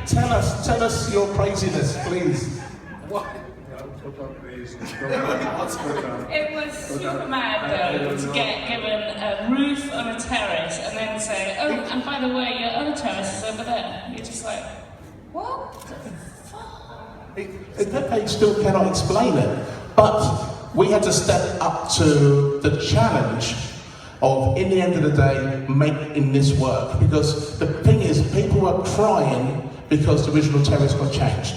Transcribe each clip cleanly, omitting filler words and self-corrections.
Tell us your craziness, please. What? It was super mad though to get given a roof on a terrace and then say, oh, and by the way, your other terrace is over there. You're just like, what the fuck? Pepe still cannot explain it, but we had to step up to the challenge of, in the end of the day, making this work. Because the thing is, people were crying because the original terrace got changed.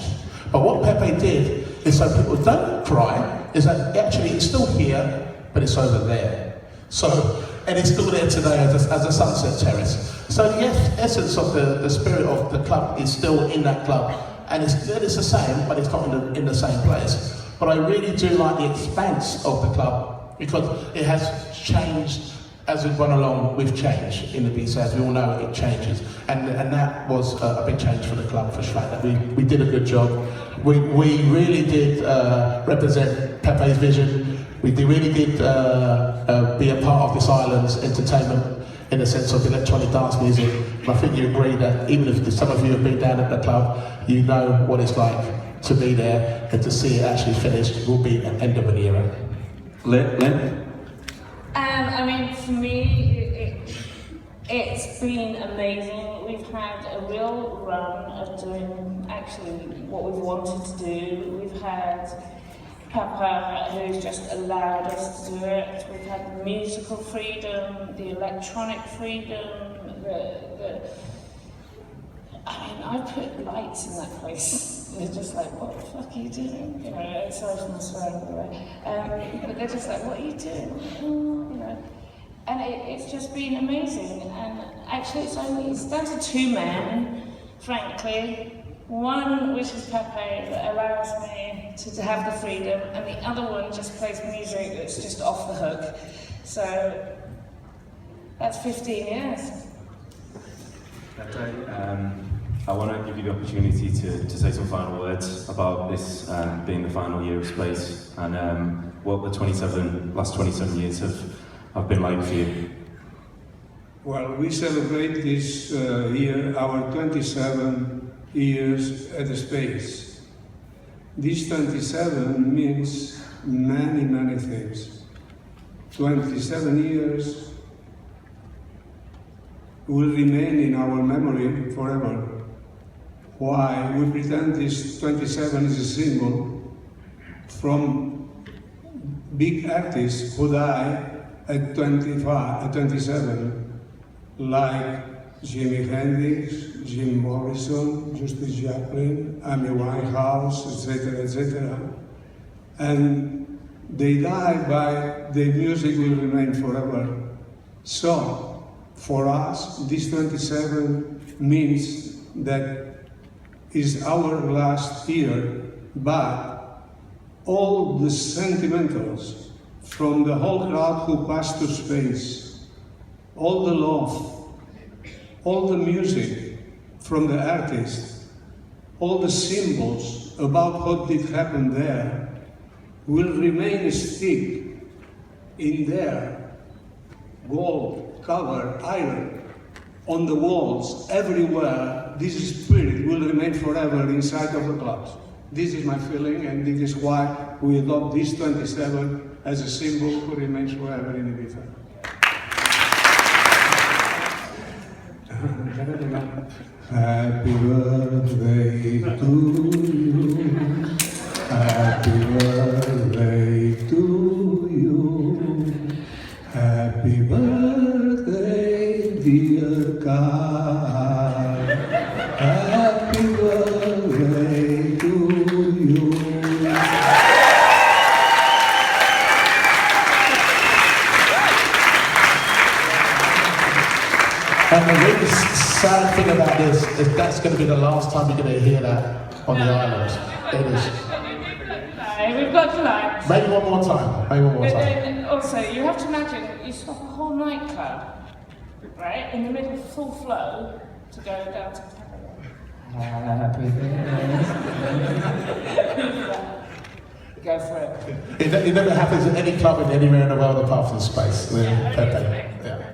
But what Pepe did is so people don't cry, is that actually it's still here, but it's over there. So, and it's still there today as a sunset terrace. So the essence of the spirit of the club is still in that club. And it's the same, but it's not in the same place. But I really do like the expanse of the club, because it has changed as we've gone along with change in Ibiza. As we all know, it changes. And that was a big change for the club, for sure. We did a good job. We really did represent Pepe's vision. We really did be a part of this island's entertainment in the sense of electronic dance music. And I think you agree that even if some of you have been down at the club, you know what it's like to be there and to see it actually finished will be an end of an era. Lynn? I mean, for me, it's been amazing. We've had a real run of doing actually what we've wanted to do. We've had Pepe, who's just allowed us to do it. We've had the musical freedom, the electronic freedom, I mean, I put lights in that place. They're just like, what the fuck are you doing? You know, sorry for my swearing, by the way. But they're just like, what are you doing? You know, and it's just been amazing. And actually, it's down to two men, frankly. One, which is Pepe, that allows me to have the freedom, and the other one just plays music that's just off the hook. So that's 15 years. I want to give you the opportunity to say some final words about this being the final year of Space and what the last 27 years have been like for you. Well, we celebrate this year our 27 years at the Space. This 27 means many, many things. 27 years will remain in our memory forever. Why? We pretend this 27 is a symbol from big artists who die at 27, like Jimi Hendrix, Jim Morrison, Justice Joplin, Amy Winehouse, etc., etc. And they die, but their music will remain forever. So, for us, this 27 means that is our last year, but all the sentimentals from the whole crowd who passed to Space, all the love, all the music from the artists, all the symbols about what did happen there will remain stick in there, gold, color, iron, on the walls, everywhere. This spirit will remain forever inside of the clubs. This is my feeling, and this is why we adopt this 27 as a symbol who remains forever in Ibiza. Happy birthday to you. Happy birthday to you. Happy birthday, dear God. Happy birthday to you. And the really sad thing about this is that's going to be the last time you're going to hear that on the island. It is. We've got to lie. Maybe one more time. Maybe one more time. And also, you have to imagine, you stop a whole nightclub, right, in the middle of full flow, to go down to Happy Go for it. It never happens in any club in anywhere in the world apart from Space. Pepe. Yeah.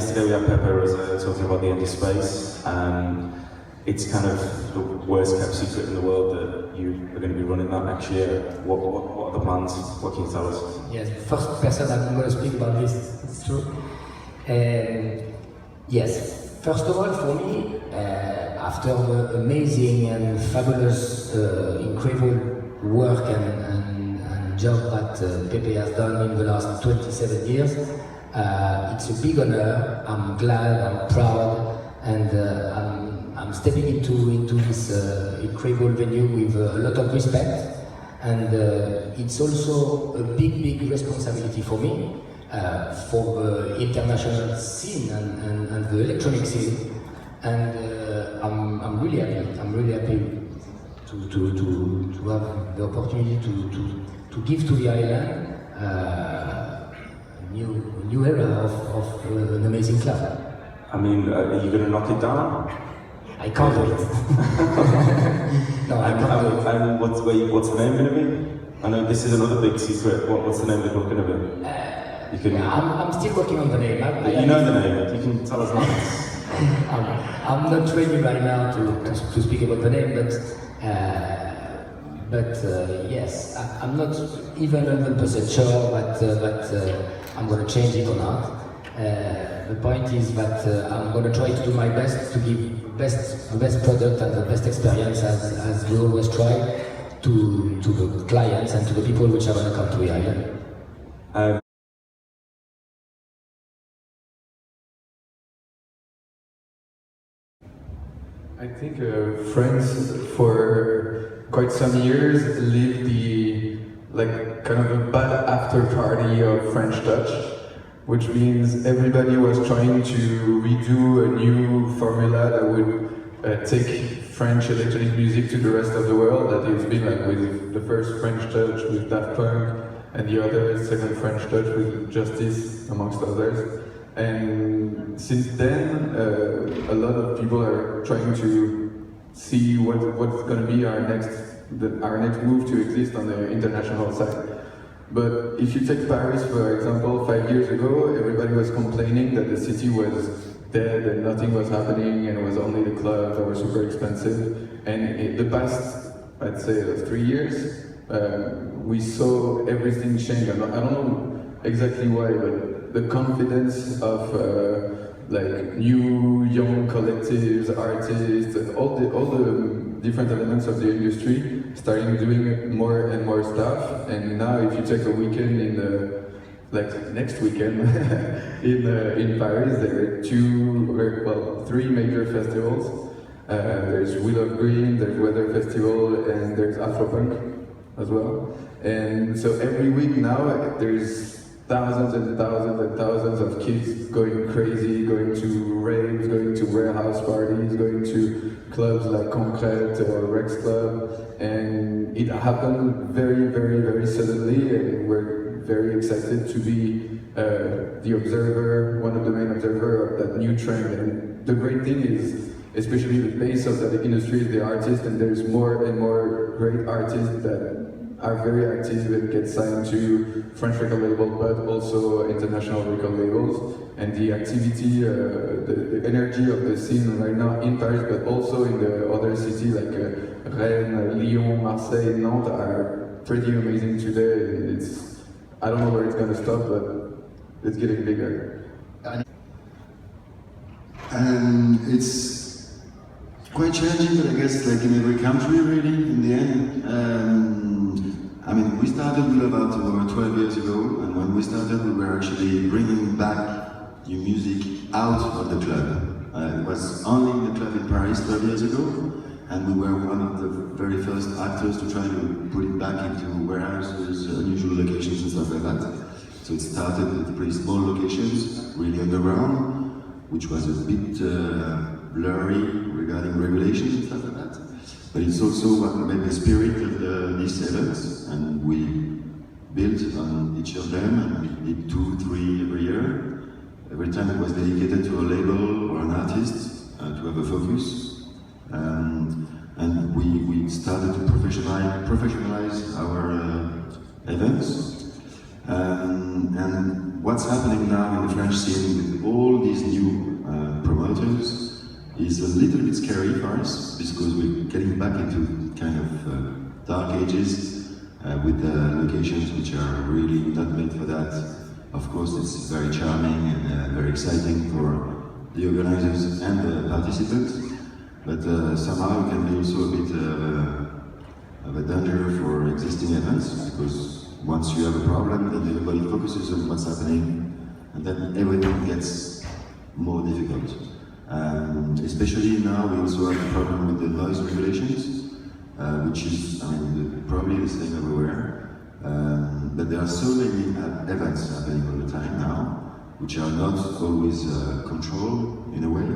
yesterday we had Pepe Rosello talking about the empty space. It's kind of the worst kept secret in the world that you are going to be running that next year. What are the plans? What can you tell us? Yes, first person I'm going to speak about this. It's true. Yes, first of all, for me, after the amazing and fabulous, incredible work and job that Pepe has done in the last 27 years, it's a big honor. I'm glad, I'm proud, and I'm stepping into this incredible venue with a lot of respect, and it's also a big responsibility for me, for the international scene and the electronic scene, and I'm really happy. I'm really happy to have the opportunity to give to the island a new era of an amazing club. I mean, are you going to knock it down? I can't do it. No, I can't do it. And what's the name going to be? I know this is another big secret. What's the name of the book going to be? You can. Yeah, I'm still working on the name. You know the name. You can tell us now. I'm not ready right now to speak about the name, but yes, I'm not even 100% sure that I'm going to change it or not. The point is that I'm going to try to do my best to give the best product and the best experience as we always try to the clients and to the people which are going to come to the island. I think France for quite some years lived the kind of a bad after party of French touch, which means everybody was trying to redo a new formula that would take French electronic music to the rest of the world. That it's been like with the first French touch with Daft Punk and the other second French touch with Justice, amongst others. And since then, a lot of people are trying to see what's going to be our next move to exist on the international side. But if you take Paris, for example, 5 years ago, everybody was complaining that the city was dead and nothing was happening and it was only the clubs that were super expensive. And in the past, I'd say 3 years, we saw everything change. I don't know exactly why, but the confidence of new young collectives, artists, all the different elements of the industry starting doing more and more stuff. And now if you take a weekend next weekend in Paris, there are three major festivals. There's Wheel of Green, there's Weather Festival, and there's Afropunk as well. And so every week now there's thousands and thousands and thousands of kids going crazy, going to raves, going to warehouse parties, going to clubs like Concrete or Rex Club, and it happened very, very, very suddenly, and we're very excited to be the observer, one of the main observers of that new trend. And the great thing is, especially the base of the industry is the artist, and there's more and more great artists that are very active and get signed to French record labels, but also international record labels. And the activity, the energy of the scene right now in Paris, but also in the other cities like Rennes, Lyon, Marseille, Nantes are pretty amazing today. And I don't know where it's going to stop, but it's getting bigger. And it's quite challenging, but I guess like in every country really, in the end. I mean, we started Wheel of Art over 12 years ago, and when we started we were actually bringing back new music out of the club. It was only in the club in Paris 12 years ago, and we were one of the very first actors to try to put it back into warehouses, unusual locations and stuff like that. So it started with pretty small locations, really underground, which was a bit blurry regarding regulations and stuff like that. But it's also what made the spirit of these events, and we built on each of them, and we did 2, 3 every year. Every time it was dedicated to a label or an artist to have a focus. And we started to professionalize our events. And what's happening now in the French scene with all these new promoters is a little bit scary for us, because we're getting back into kind of dark ages with locations which are really not made for that. Of course, it's very charming and very exciting for the organizers and the participants, but somehow it can be also a bit of a danger for existing events, because once you have a problem, then everybody focuses on what's happening, and then everything gets more difficult. Especially now, we also have a problem with the noise regulations, which is, I mean, probably the same everywhere. But there are so many events happening all the time now, which are not always controlled in a way.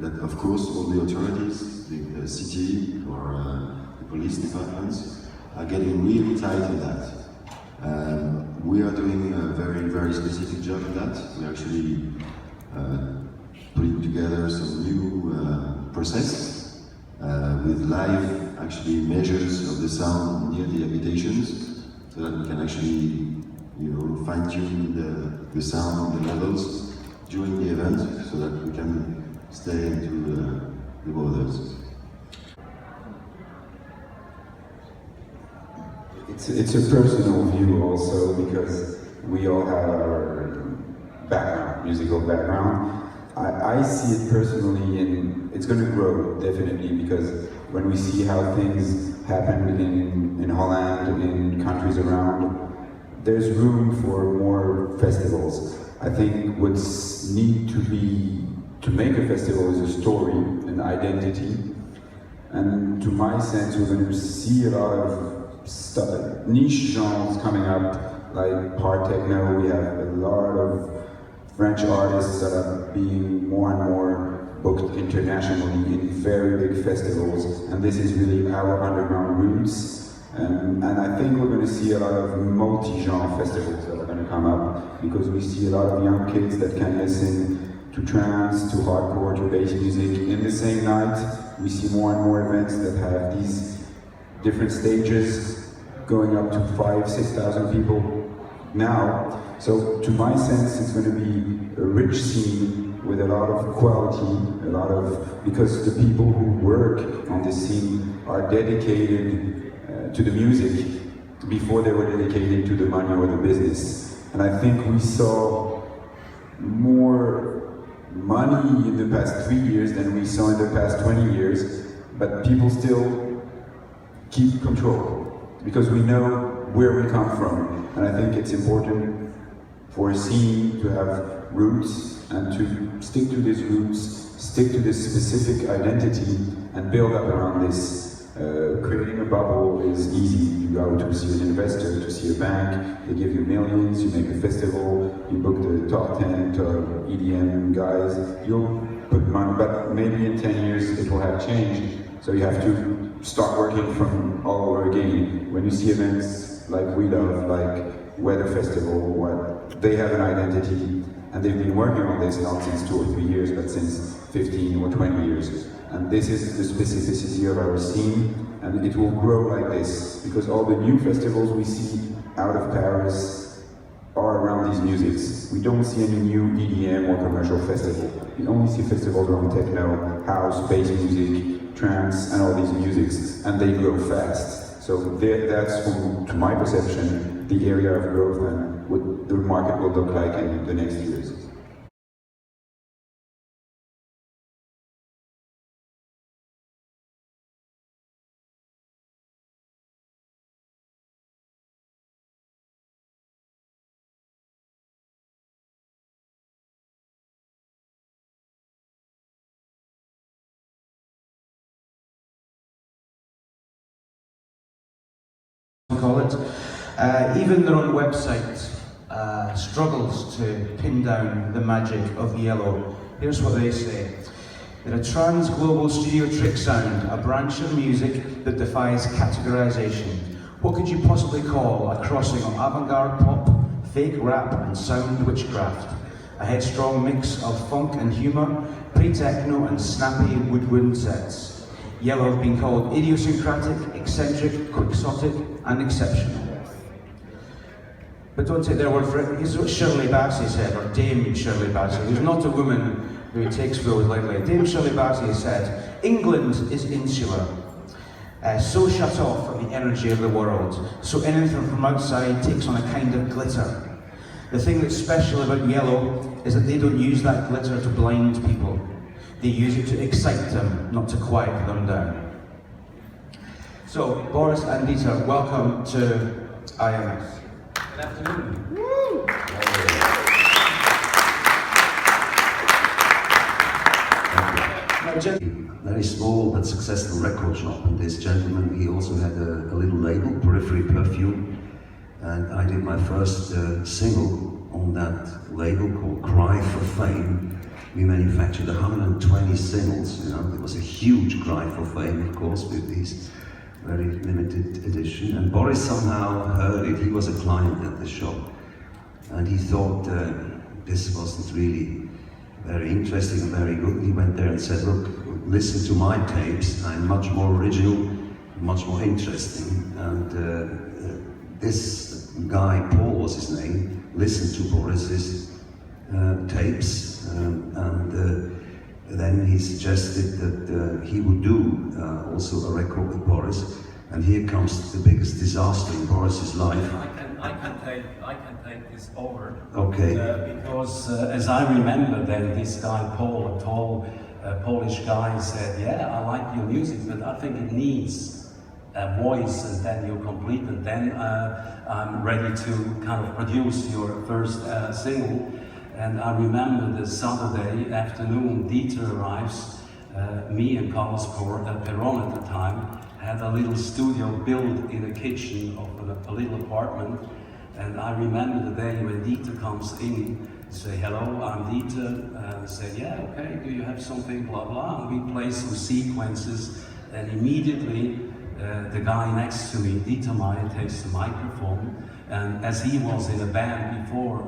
That of course all the authorities, the city or the police departments, are getting really tight in that. We are doing a very, very specific job in that. We're actually putting together some new process with live actually measures of the sound near the habitations, so that we can actually, you know, fine-tune the sound and the levels during the event, so that we can stay into the borders. It's a personal view also, because we all have our background, musical background. I see it personally, and it's going to grow definitely, because when we see how things happen in Holland, in countries around, there's room for more festivals. I think what's need to make a festival is a story, an identity, and to my sense we're going to see a lot of niche genres coming up, like part techno. We have a lot of French artists that are being more and more booked internationally in very big festivals, and this is really our underground roots. And I think we're going to see a lot of multi-genre festivals that are going to come up, because we see a lot of young kids that can listen to trance, to hardcore, to bass music in the same night. We see more and more events that have these different stages going up to 5,000–6,000 people now. So to my sense, it's going to be a rich scene with a lot of quality, because the people who work on this scene are dedicated to the music before they were dedicated to the money or the business. And I think we saw more money in the past 3 years than we saw in the past 20 years, but people still keep control, because we know where we come from. And I think it's important for a scene to have roots, and to stick to these roots, stick to this specific identity, and build up around this. Creating a bubble is easy. You go to see an investor, to see a bank, they give you millions, you make a festival, you book the top 10 EDM guys, you'll put money, but maybe in 10 years it will have changed. So you have to start working from all over again. When you see events like we love, like Weather Festival, they have an identity, and they've been working on this not since 2 or 3 years, but since 15 or 20 years. And this is the specificity of our scene, and it will grow like this, because all the new festivals we see out of Paris are around these musics. We don't see any new EDM or commercial festival. We only see festivals around techno, house, bass music, trance, and all these musics, and they grow fast. So that's, to my perception, the area of growth and what the market will look like in the next years. Call it. Even their own website struggles to pin down the magic of Yellow. Here's what they say. They're a trans-global stereo trick sound, a branch of music that defies categorization. What could you possibly call a crossing of avant-garde pop, fake rap and sound witchcraft? A headstrong mix of funk and humour, pre-techno and snappy woodwind sets. Yellow have been called idiosyncratic, eccentric, quixotic and exceptional. but don't take their word for it. Here's what Shirley Bassey said, or Dame Shirley Bassey, who's not a woman who takes fools lightly. Dame Shirley Bassey said, England is insular, so shut off from the energy of the world, so anything from outside takes on a kind of glitter. The thing that's special about Yello is that they don't use that glitter to blind people. They use it to excite them, not to quiet them down. So, Boris and Dieter, welcome to IMS. Good afternoon. Woo! Very small but successful record shop, and this gentleman, he also had a little label, Periphery Perfume, and I did my first single on that label called Cry for Fame. We manufactured 120 singles, you know, it was a huge cry for fame, of course, with these very limited edition, and Boris somehow heard it. He was a client at the shop, and he thought this wasn't really very interesting and very good. He went there and said, look, listen to my tapes, I'm much more original, much more interesting. And this guy, Paul was his name, listened to Boris's tapes, and then he suggested that he would do also a record with Boris. And here comes the biggest disaster in Boris's life. I can take this over. Okay. Because as I remember then, this guy Paul, a tall Polish guy, said, yeah, I like your music, but I think it needs a voice, and then you're complete, and then I'm ready to kind of produce your first single. And I remember the Saturday afternoon, Dieter arrives, me and Carlos Peron at the time, had a little studio built in a kitchen of a little apartment. And I remember the day when Dieter comes in, say, hello, I'm Dieter, say, yeah, okay, do you have something, blah, blah. And we play some sequences, and immediately the guy next to me, Dieter Meyer, takes the microphone, and as he was in a band before,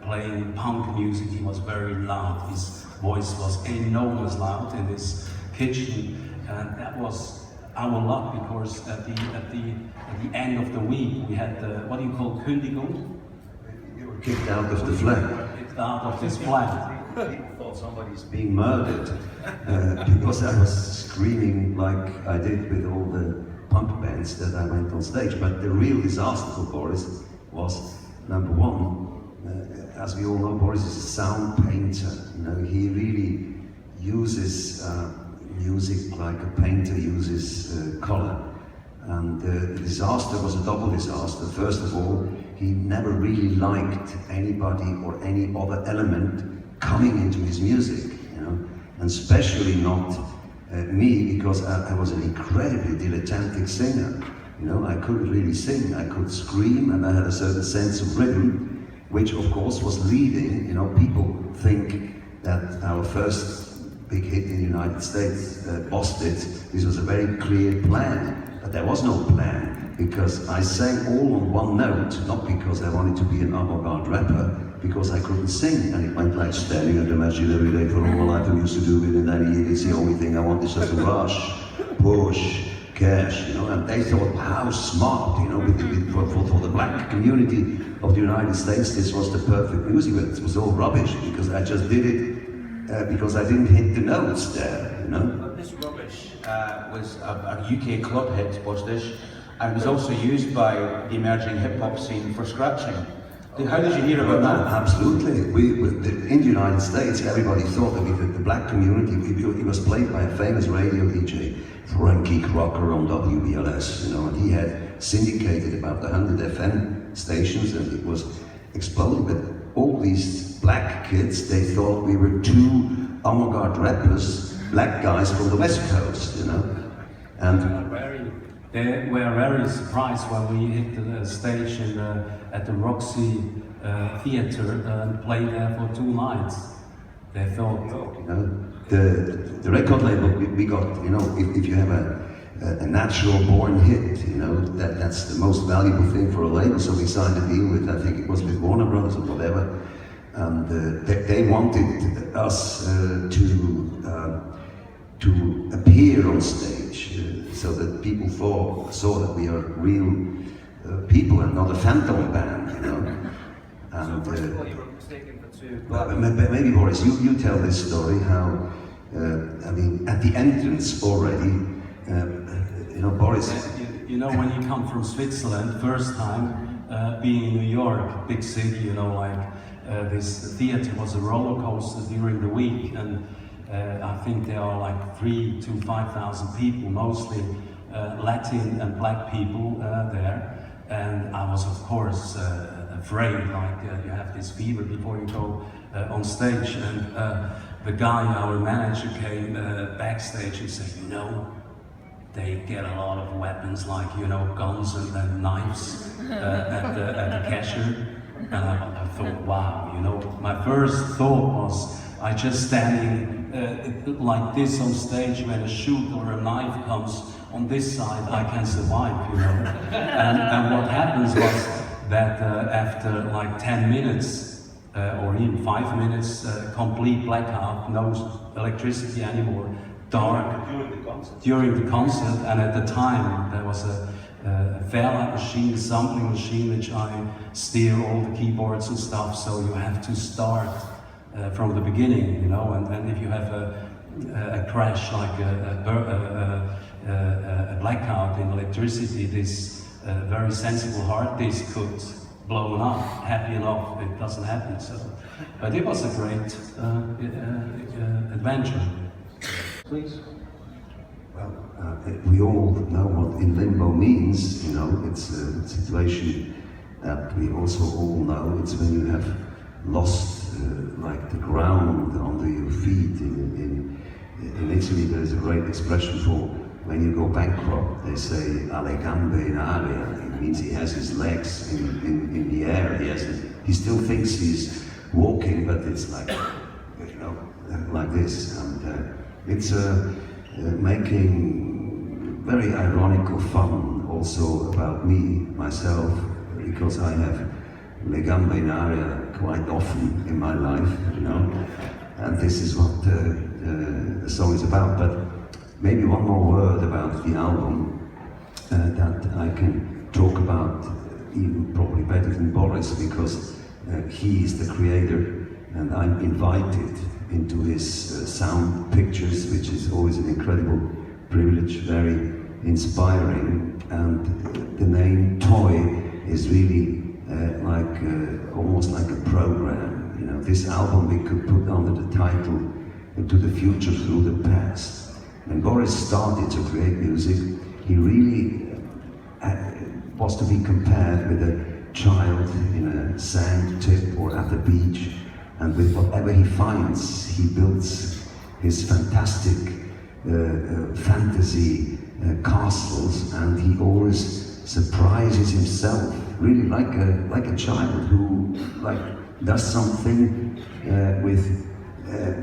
playing punk music, he was very loud. His voice was enormous loud in this kitchen, and that was our luck, because at the end of the week we had the, what do you call Kündigung? You were kicked out of the flat. Kicked out of this flat. People thought somebody's being murdered because I was screaming like I did with all the punk bands that I went on stage. But the real disaster for Boris was, number one, as we all know, Boris is a sound painter. You know, he really uses music like a painter uses color. And the disaster was a double disaster. First of all, he never really liked anybody or any other element coming into his music, you know, and especially not me, because I was an incredibly dilettantic singer. You know, I couldn't really sing. I could scream, and I had a certain sense of rhythm, which of course was leading. You know, people think that our first big hit in the United States, Busted, this was a very clear plan, but there was no plan, because I sang all on one note, not because I wanted to be an avant-garde rapper, because I couldn't sing, and it went like standing at the masjid every day for all my life. I used to do it, and then it's the only thing I want is just to rush, push, cash, you know, and they thought, how smart, you know, for the black community of the United States, this was the perfect music, but it was all rubbish, because I just did it because I didn't hit the notes there, you know. But this rubbish was a UK club hit, was this, and it was also used by the emerging hip-hop scene for scratching. How did you hear about that? Absolutely. In the United States, everybody thought that the black community, it was played by a famous radio DJ, Frankie Crocker on WBLS, you know, and he had syndicated about 100 FM stations, and it was exploding. But all these black kids, they thought we were two avant-garde rappers, black guys from the West Coast, you know. And they were very surprised when we hit the stage at the Roxy Theatre and played there for 2 nights. They thought, you know, the record label we got, you know, if you have a natural born hit, you know, that's the most valuable thing for a label. So we signed a deal with, I think it was with Warner Brothers or whatever, and they wanted us to appear on stage so that people saw that we are real people and not a phantom band, you know. And, first of all, you were mistaken for two. maybe Boris, you tell this story how, I mean, at the entrance already, you know, Boris. You know, when you come from Switzerland, first time being in New York, big city, you know, like this theater was a roller coaster during the week, and I think there are like 3,000 to 5,000 people, mostly Latin and black people there. And I was, of course, afraid, like you have this fever before you go on stage. And the guy, our manager, came backstage and said, you know, they get a lot of weapons, like, you know, guns and knives at the cashier. And I thought, wow, you know, my first thought was, I just standing like this on stage, when a shoot or a knife comes on this side, I can survive, you know. And what happens was that after like 10 minutes or even 5 minutes, complete blackout, no electricity anymore, dark during the concert. And at the time there was a Fairlight machine, a sampling machine, which I steer all the keyboards and stuff, so you have to start from the beginning, you know. And if you have a crash, like a blackout in electricity, this very sensible hard disk could blow up. Happy enough, it doesn't happen. So, but it was a great adventure. Please. Well, we all know what in limbo means. You know, it's a situation that we also all know. It's when you have lost like the ground under your feet. In Italy, there is a great expression for when you go bankrupt. They say "alle gambe in aria." It means he has his legs in the air. He still thinks he's walking, but it's like, you know, like this. And it's making very ironical fun also about me, myself, because I have le gambe in aria quite often in my life, you know, and this is what the song is about. But maybe one more word about the album that I can talk about even probably better than Boris, because he is the creator and I'm invited into his sound pictures, which is always an incredible privilege, very inspiring. And the name Toy is really almost like a program. You know, this album we could put under the title "Into the Future Through the Past." When Boris started to create music, he really was to be compared with a child in a sand tip or at the beach, and with whatever he finds, he builds his fantastic fantasy castles, and he always surprises himself, really like a child who does something with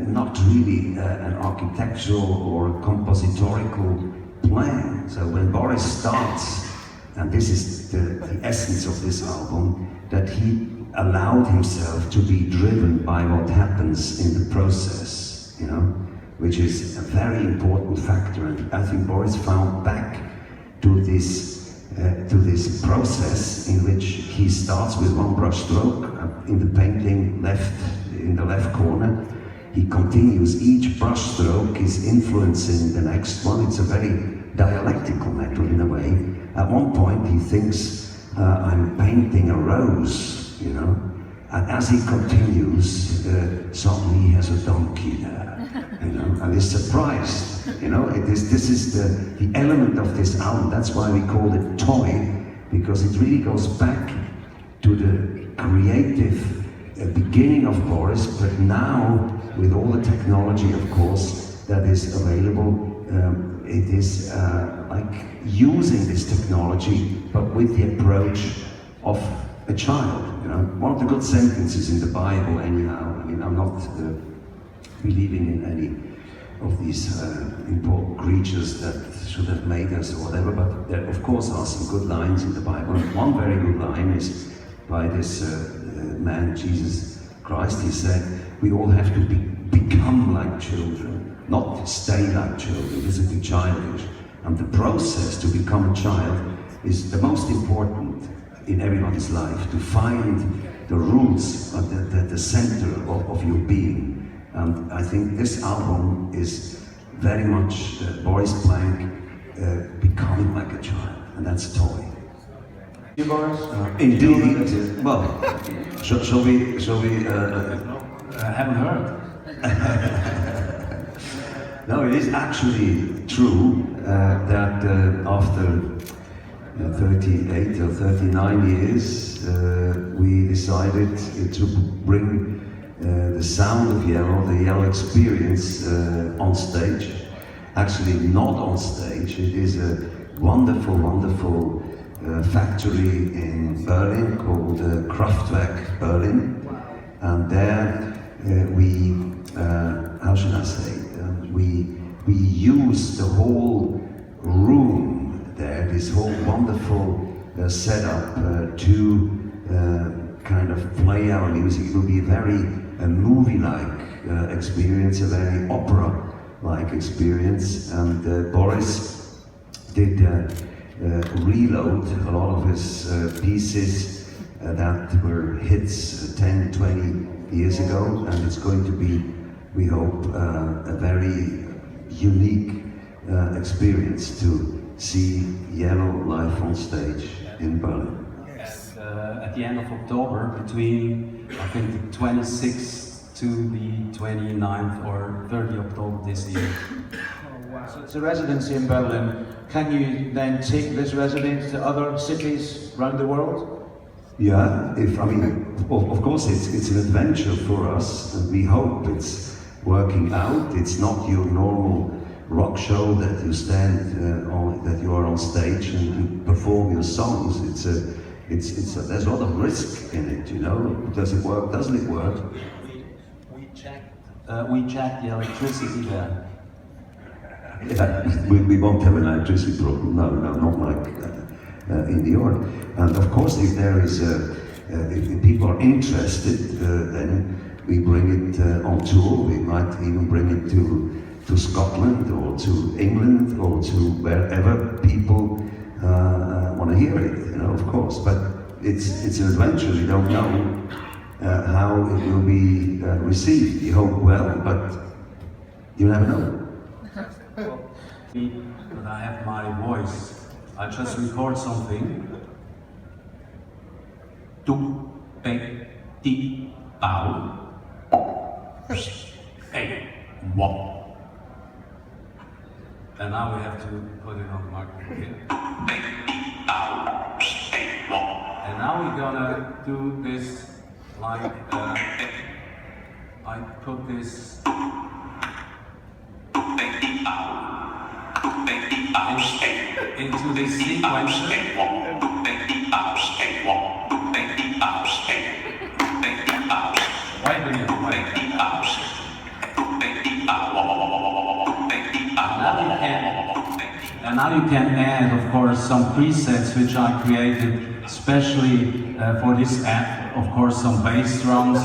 not really an architectural or compositorical plan. So when Boris starts, and this is the essence of this album, that he allowed himself to be driven by what happens in the process, you know, which is a very important factor. And I think Boris found back to this process in which he starts with one brush stroke in the painting in the left corner. He continues, each brush stroke is influencing the next one. It's a very dialectical metal in a way. At one point he thinks, I'm painting a rose, you know, and as he continues, suddenly he has a donkey there, you know, and he's surprised, you know. This is the element of this album. That's why we call it Toy, because it really goes back to the creative beginning of Boris, but now with all the technology, of course, that is available, it is like using this technology, but with the approach of a child. You know, one of the good sentences in the Bible, anyhow. I mean, I'm not believing in any of these important creatures that should have made us or whatever, but there, of course, are some good lines in the Bible. And one very good line is by this man, Jesus Christ. He said, we all have to become like children, not stay like children. This would be childish. And the process to become a child is the most important in everyone's life, to find the roots, the center of your being. And I think this album is very much Boris playing, becoming like a child, and that's Toy. You, Boris? Indeed. Well, shall we? I haven't heard. No, it is actually true that after 38 or 39 years, we decided to bring the sound of Yello, the Yello experience on stage. Actually, not on stage. It is a wonderful, wonderful factory in Berlin called Kraftwerk Berlin, and there we, how should I say, we use the whole room there, this whole wonderful setup to kind of play our music. It will be a very movie-like experience, a very opera-like experience, and Boris did reload a lot of his pieces that were hits 10, 20 years ago, and it's going to be, we hope, a very unique experience to see Yello live on stage in Berlin. Yes. At the end of October, between I think the 26th to the 29th or 30th October this year. So it's a residency in Berlin. Can you then take this residence to other cities around the world? Yeah, of course it's an adventure for us, and we hope it's working out. It's not your normal rock show that you stand on, that you are on stage and perform your songs. There's a lot of risk in it, you know. Does it work? Doesn't it work? We checked the electricity there. Yeah, we won't have an electricity problem. No, not like in New York. And of course, if there is, if people are interested, then we bring it on tour. We might even bring it to Scotland or to England or to wherever people want to hear it. You know, of course. But it's an adventure. We don't know how it will be received. We hope well, but you never know. But I have my voice. I just record something. Do, be, di, bow. Hey, wop. And now we have to put it on the microphone here. And now we're gonna do this like I put this into this sequence. Wait a minute, wait. And now you can add, of course, some presets which I created especially for this app. Of course, some bass drums.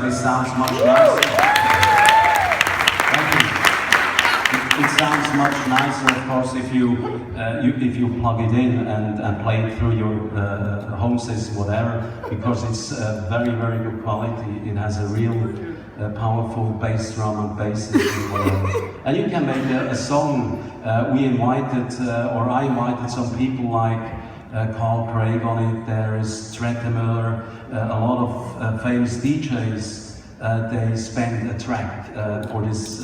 This sounds much nicer. It sounds much nicer, of course, if you plug it in and play it through your home system, whatever, because it's very, very good quality. It has a real powerful bass drum and bass system. And you can make a song. We invited, or I invited some people like Carl Craig on it. There is Tretemüller, a lot of famous DJs. They spend a track for this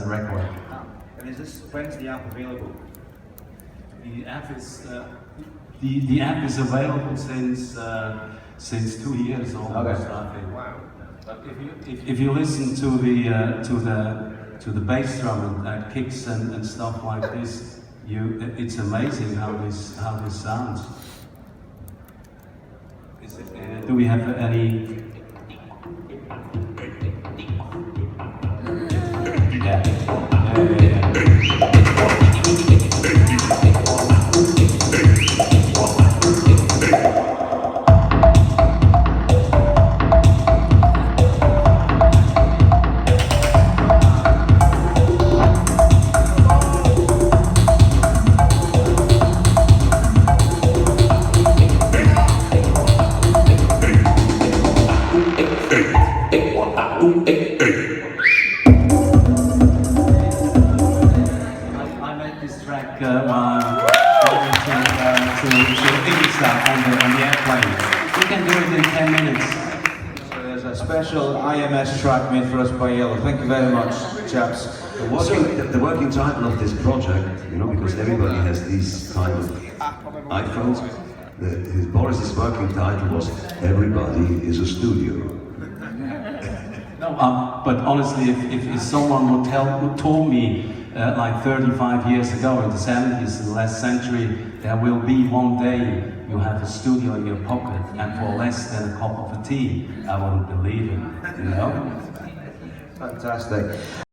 record. And when's the app available? The app is the app is available since 2 years almost. Okay. I think. Wow. But if you listen to the bass drum and kicks and stuff like this, it's amazing how this sounds. Do we have any? I made this track to Ibiza on the airplane. We can do it in 10 minutes. So there's a special IMS track made for us by Yello. Thank you very much, chaps. The working title of this project, you know, because everybody has these kind of iPhones, Boris's working title was "Everybody is a Studio." No, but honestly, if someone would told me like 35 years ago in the 70s, in the last century, there will be one day you have a studio in your pocket and for less than a cup of tea, I wouldn't believe it, you know? Fantastic.